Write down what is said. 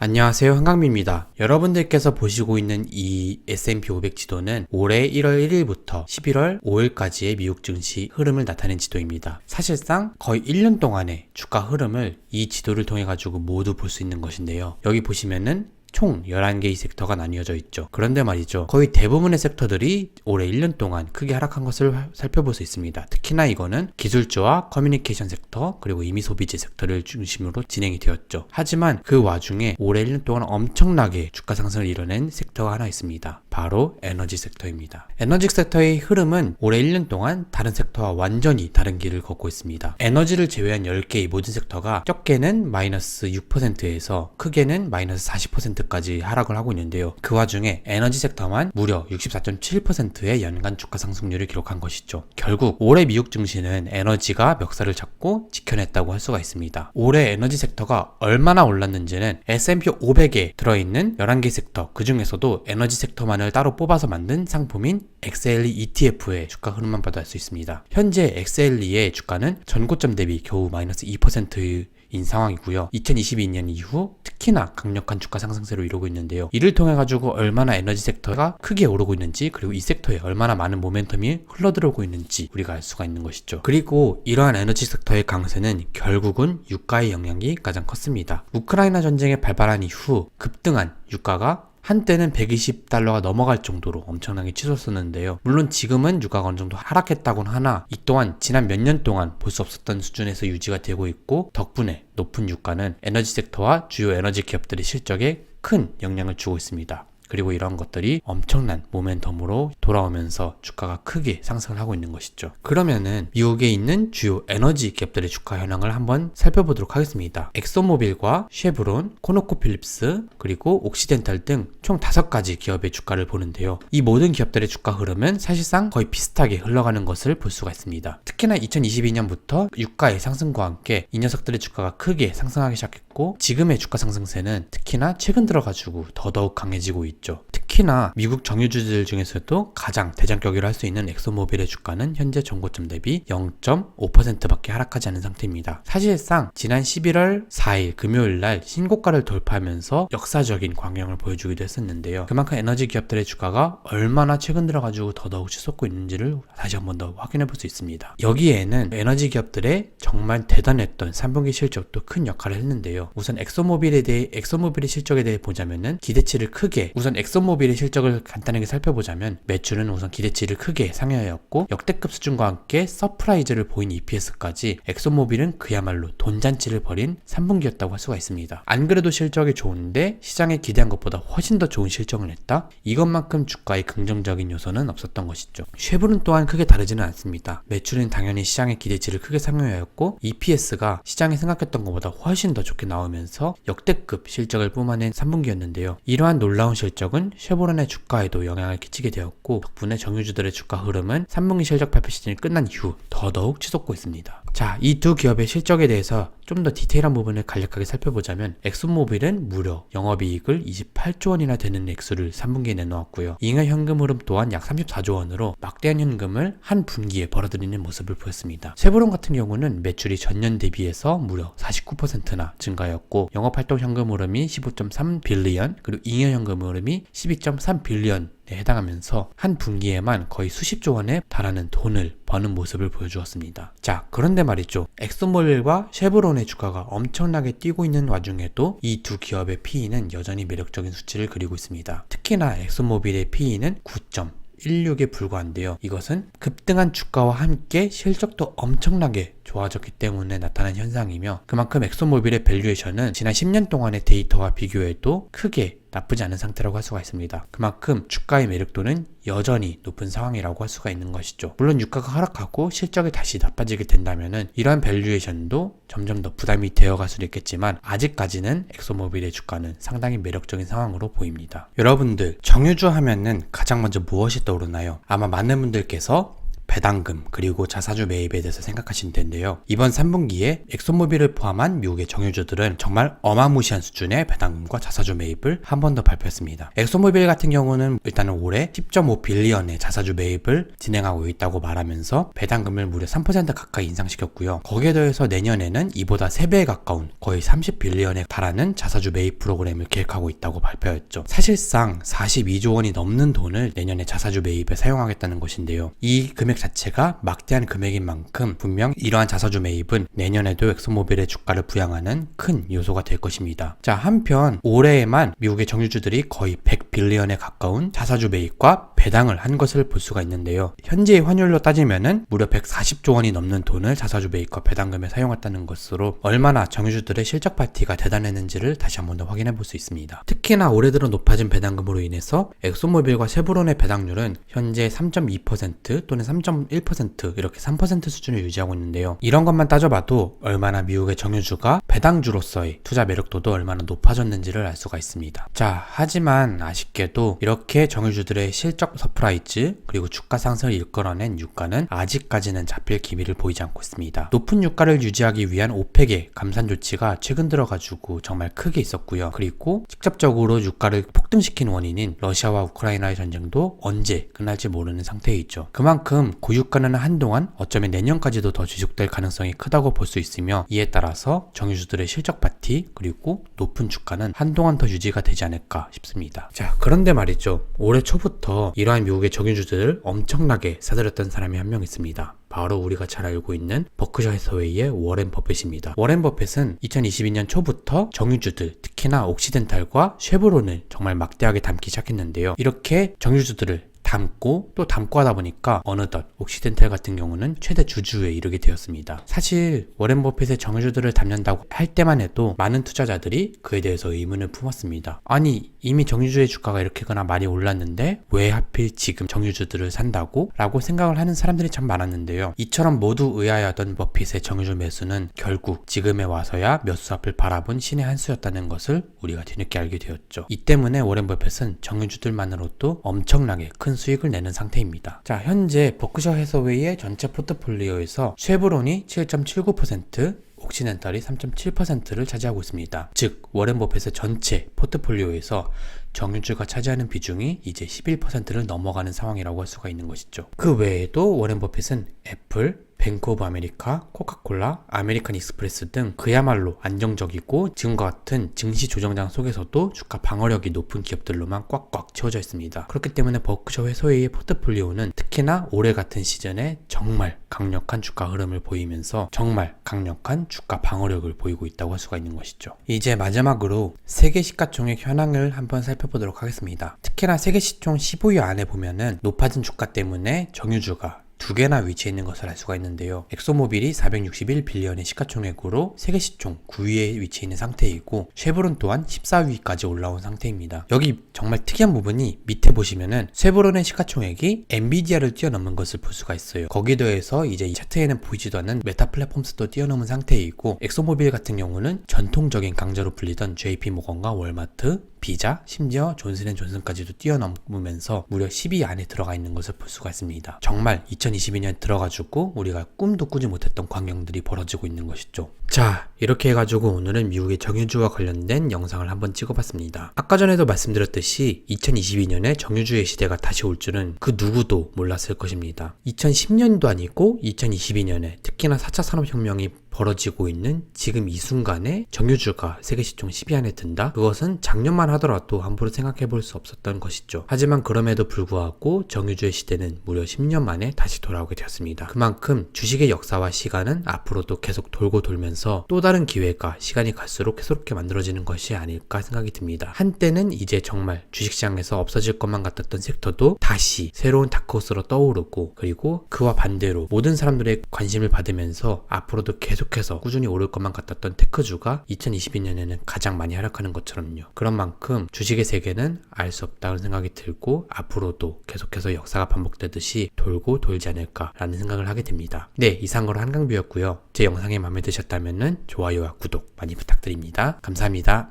안녕하세요, 한강민입니다. 여러분들께서 보시고 있는 이 S&P 500 지도는 올해 1월 1일부터 11월 5일까지의 미국 증시 흐름을 나타낸 지도입니다. 사실상 거의 1년 동안의 주가 흐름을 이 지도를 통해 가지고 모두 볼 수 있는 것인데요. 여기 보시면은 총 11개의 섹터가 나뉘어져 있죠. 그런데 말이죠, 거의 대부분의 섹터들이 올해 1년 동안 크게 하락한 것을 살펴볼 수 있습니다. 특히나 이거는 기술주와 커뮤니케이션 섹터 그리고 임의소비재 섹터를 중심으로 진행이 되었죠. 하지만 그 와중에 올해 1년 동안 엄청나게 주가 상승을 이뤄낸 섹터가 하나 있습니다. 바로 에너지 섹터입니다. 에너지 섹터의 흐름은 올해 1년 동안 다른 섹터와 완전히 다른 길을 걷고 있습니다. 에너지를 제외한 10개의 모든 섹터가 적게는 마이너스 6%에서 크게는 마이너스 40%까지 하락을 하고 있는데요. 그 와중에 에너지 섹터만 무려 64.7%의 연간 주가 상승률을 기록한 것이죠. 결국 올해 미국 증시는 에너지가 멱살을 잡고 지켜냈다고 할 수가 있습니다. 올해 에너지 섹터가 얼마나 올랐는지는 S&P 500에 들어있는 11개 섹터, 그 중에서도 에너지 섹터만을 따로 뽑아서 만든 상품인 XLE ETF의 주가 흐름만 봐도 알 수 있습니다. 현재 XLE의 주가는 전고점 대비 겨우 마이너스 2%인 상황이고요. 2022년 이후 특히나 강력한 주가 상승세로 이루고 있는데요. 이를 통해 가지고 얼마나 에너지 섹터가 크게 오르고 있는지, 그리고 이 섹터에 얼마나 많은 모멘텀이 흘러들어오고 있는지 우리가 알 수가 있는 것이죠. 그리고 이러한 에너지 섹터의 강세는 결국은 유가의 영향이 가장 컸습니다. 우크라이나 전쟁이 발발한 이후 급등한 유가가 한때는 120달러가 넘어갈 정도로 엄청나게 치솟았는데요. 물론 지금은 유가가 어느 정도 하락했다곤 하나 이 또한 지난 몇 년 동안 볼 수 없었던 수준에서 유지가 되고 있고, 덕분에 높은 유가는 에너지 섹터와 주요 에너지 기업들의 실적에 큰 영향을 주고 있습니다. 그리고 이런 것들이 엄청난 모멘텀으로 돌아오면서 주가가 크게 상승을 하고 있는 것이죠. 그러면은 미국에 있는 주요 에너지 기업들의 주가 현황을 한번 살펴보도록 하겠습니다. 엑소모빌과 쉐브론, 코노코필립스, 그리고 옥시덴탈 등 총 5가지 기업의 주가를 보는데요. 이 모든 기업들의 주가 흐름은 사실상 거의 비슷하게 흘러가는 것을 볼 수가 있습니다. 특히나 2022년부터 유가의 상승과 함께 이 녀석들의 주가가 크게 상승하기 시작했고, 지금의 주가 상승세는 특히나 최근 들어가지고 더더욱 강해지고 있죠. 특히나 미국 정유주들 중에서도 가장 대장격이라 할 수 있는 엑소모빌의 주가는 현재 전고점 대비 0.5%밖에 하락하지 않은 상태입니다. 사실상 지난 11월 4일 금요일날 신고가를 돌파하면서 역사적인 광경을 보여주기도 했었는데요. 그만큼 에너지 기업들의 주가가 얼마나 최근 들어가지고 더더욱 치솟고 있는지를 다시 한 번 더 확인해 볼 수 있습니다. 여기에는 에너지 기업들의 정말 대단했던 3분기 실적도 큰 역할을 했는데요. 우선 엑소모빌의 실적에 대해 보자면은 기대치를 크게, 우선 엑소모빌의 실적을 간단하게 살펴보자면 매출은 우선 기대치를 크게 상회하였고, 역대급 수준과 함께 서프라이즈를 보인 EPS까지 엑소모빌은 그야말로 돈잔치를 벌인 3분기였다고 할 수가 있습니다. 안 그래도 실적이 좋은데 시장에 기대한 것보다 훨씬 더 좋은 실적을 냈다? 이것만큼 주가에 긍정적인 요소는 없었던 것이죠. 쉐브론 또한 크게 다르지는 않습니다. 매출은 당연히 시장의 기대치를 크게 상회하였고, EPS가 시장이 생각했던 것보다 훨씬 더 좋게 나오면서 역대급 실적을 뿜어낸 3분기였는데요. 이러한 놀라운 실적은 쉐보론의 주가에도 영향을 끼치게 되었고, 덕분에 정유주들의 주가 흐름은 3분기 실적 발표 시즌이 끝난 이후 더더욱 치솟고 있습니다. 자, 이 두 기업의 실적에 대해서 좀 더 디테일한 부분을 간략하게 살펴보자면, 엑소모빌은 무려 영업이익을 28조 원이나 되는 액수를 3분기에 내놓았고요. 잉여 현금 흐름 또한 약 34조 원으로 막대한 현금을 한 분기에 벌어들이는 모습을 보였습니다. 쉐보론 같은 경우는 매출이 전년 대비해서 무려 49%나 증가했고, 영업활동 현금 흐름이 15.3 빌리언, 그리고 잉여 현금 흐름이 12.3 빌리언 해당하면서 한 분기에만 거의 수십조 원에 달하는 돈을 버는 모습을 보여주었습니다. 자, 그런데 말이죠, 엑소모빌과 쉐브론의 주가가 엄청나게 뛰고 있는 와중에도 이 두 기업의 PE는 여전히 매력적인 수치를 그리고 있습니다. 특히나 엑소모빌의 PE는 9.16에 불과한데요. 이것은 급등한 주가와 함께 실적도 엄청나게 좋아졌기 때문에 나타난 현상이며, 그만큼 엑소모빌의 밸류에이션은 지난 10년 동안의 데이터와 비교해도 크게 나쁘지 않은 상태라고 할 수가 있습니다. 그만큼 주가의 매력도는 여전히 높은 상황이라고 할 수가 있는 것이죠. 물론 유가가 하락하고 실적이 다시 나빠지게 된다면은 이러한 밸류에이션도 점점 더 부담이 되어갈 수도 있겠지만, 아직까지는 엑소모빌의 주가는 상당히 매력적인 상황으로 보입니다. 여러분들, 정유주 하면은 가장 먼저 무엇이 떠오르나요? 아마 많은 분들께서 배당금 그리고 자사주 매입에 대해서 생각하시면 되는데요. 이번 3분기에 엑소모빌을 포함한 미국의 정유주들은 정말 어마무시한 수준의 배당금과 자사주 매입을 한 번 더 발표했습니다. 엑소모빌 같은 경우는 일단은 올해 10.5 빌리언의 자사주 매입을 진행하고 있다고 말하면서 배당금을 무려 3% 가까이 인상시켰고요. 거기에 더해서 내년에는 이보다 3배에 가까운 거의 30 빌리언에 달하는 자사주 매입 프로그램을 계획하고 있다고 발표했죠. 사실상 42조 원이 넘는 돈을 내년에 자사주 매입에 사용하겠다는 것인데요. 이 금액 자체가 막대한 금액인 만큼 분명 이러한 자사주 매입은 내년에도 엑소모빌의 주가를 부양하는 큰 요소가 될 것입니다. 자, 한편 올해에만 미국의 정유주들이 거의 100 빌리언에 가까운 자사주 매입과 배당을 한 것을 볼 수가 있는데요. 현재의 환율로 따지면은 무려 140조 원이 넘는 돈을 자사주 매입과 배당금에 사용했다는 것으로 얼마나 정유주들의 실적 파티가 대단했는지를 다시 한 번 더 확인해 볼 수 있습니다. 특히나 올해 들어 높아진 배당금으로 인해서 엑소모빌과 쉐보론의 배당률은 현재 3.2% 또는 3.1% 이렇게 3% 수준을 유지하고 있는데요. 이런 것만 따져봐도 얼마나 미국의 정유주가 배당주로서의 투자 매력도도 얼마나 높아졌는지를 알 수가 있습니다. 자, 하지만 아쉽게도 이렇게 정유주들의 실적 서프라이즈 그리고 주가 상승을 이끌어낸 유가는 아직까지는 잡힐 기미를 보이지 않고 있습니다. 높은 유가를 유지하기 위한 오펙의 감산 조치가 최근 들어가지고 정말 크게 있었고요. 그리고 직접적으로 유가를 폭등시킨 원인인 러시아와 우크라이나의 전쟁도 언제 끝날지 모르는 상태에 있죠. 그만큼 고유가는 한동안 어쩌면 내년까지도 더 지속될 가능성이 크다고 볼 수 있으며 이에 따라서 정유주들의 실적 파티 그리고 높은 주가는 한동안 더 유지가 되지 않을까 싶습니다. 자, 그런데 말이죠. 올해 초부터 이러한 미국의 정유주들을 엄청나게 사들였던 사람이 한 명 있습니다. 바로 우리가 잘 알고 있는 버크셔 해서웨이의 워렌 버핏입니다. 워렌 버핏은 2022년 초부터 정유주들, 특히나 옥시덴탈과 쉐보론을 정말 막대하게 담기 시작했는데요. 이렇게 정유주들을 담고 또 담고 하다 보니까 어느덧 옥시덴탈 같은 경우는 최대 주주에 이르게 되었습니다. 사실 워렌 버핏의 정유주들을 담는다고 할 때만 해도 많은 투자자들이 그에 대해서 의문을 품었습니다. 아니, 이미 정유주의 주가가 이렇게거나 많이 올랐는데 왜 하필 지금 정유주들을 산다고? 라고 생각을 하는 사람들이 참 많았는데요. 이처럼 모두 의아해하던 버핏의 정유주 매수는 결국 지금에 와서야 몇 수 앞을 바라본 신의 한 수였다는 것을 우리가 뒤늦게 알게 되었죠. 이 때문에 워렌 버핏은 정유주들만으로도 엄청나게 큰 수익을 내는 상태입니다. 자, 현재 버크셔 해서웨이의 전체 포트폴리오에서 쉐보론이 7.79%, 옥시덴탈이 3.7%를 차지하고 있습니다. 즉, 워렌 버핏의 전체 포트폴리오에서 정유주가 차지하는 비중이 이제 11%를 넘어가는 상황이라고 할 수가 있는 것이죠. 그 외에도 워렌 버핏은 애플, 뱅크 오브 아메리카, 코카콜라, 아메리칸 익스프레스 등 그야말로 안정적이고 지금과 같은 증시 조정장 속에서도 주가 방어력이 높은 기업들로만 꽉꽉 채워져 있습니다. 그렇기 때문에 버크셔 해서웨이의 포트폴리오는 특히나 올해 같은 시즌에 정말 강력한 주가 흐름을 보이면서 정말 강력한 주가 방어력을 보이고 있다고 할 수가 있는 것이죠. 이제 마지막으로 세계 시가총액 현황을 한번 살펴보도록 하겠습니다. 특히나 세계 시총 15위 안에 보면은 높아진 주가 때문에 정유주가 두 개나 위치해 있는 것을 알 수가 있는데요. 엑소모빌이 461 빌리언의 시가총액으로 세계 시총 9위에 위치해 있는 상태이고 쉐보론 또한 14위까지 올라온 상태입니다. 여기 정말 특이한 부분이 밑에 보시면은 쉐보론의 시가총액이 엔비디아를 뛰어넘는 것을 볼 수가 있어요. 거기에 더해서 이제 이 차트에는 보이지도 않는 메타 플랫폼스도 뛰어넘은 상태이고 엑소모빌 같은 경우는 전통적인 강자로 불리던 JP모건과 월마트, 비자, 심지어 존슨앤존슨까지도 뛰어넘으면서 무려 10위 안에 들어가 있는 것을 볼 수가 있습니다. 정말 2022년 들어가지고 우리가 꿈도 꾸지 못했던 광경들이 벌어지고 있는 것이죠. 자, 이렇게 해가지고 오늘은 미국의 정유주와 관련된 영상을 한번 찍어봤습니다. 아까 전에도 말씀드렸듯이 2022년에 정유주의 시대가 다시 올 줄은 그 누구도 몰랐을 것입니다. 2010년도 아니고 2022년에 특히나 4차 산업혁명이 벌어지고 있는 지금 이 순간에 정유주가 세계 시총 10위 안에 든다? 그것은 작년만 하더라도 함부로 생각해 볼 수 없었던 것이죠. 하지만 그럼에도 불구하고 정유주의 시대는 무려 10년 만에 다시 돌아오게 되었습니다. 그만큼 주식의 역사와 시간은 앞으로도 계속 돌고 돌면서 또 다른 기회가 시간이 갈수록 계속롭게 만들어지는 것이 아닐까 생각이 듭니다. 한때는 이제 정말 주식시장에서 없어질 것만 같았던 섹터도 다시 새로운 다크호스로 떠오르고 그리고 그와 반대로 모든 사람들의 관심을 받으면서 앞으로도 계속해서 꾸준히 오를 것만 같았던 테크주가 2022년에는 가장 많이 하락하는 것처럼요. 그런 만큼 주식의 세계는 알 수 없다는 생각이 들고 앞으로도 계속해서 역사가 반복되듯이 돌고 돌지 않을까라는 생각을 하게 됩니다. 네, 이상으로 한강뷰였고요. 제 영상이 마음에 드셨다면 좋아요와 구독 많이 부탁드립니다. 감사합니다.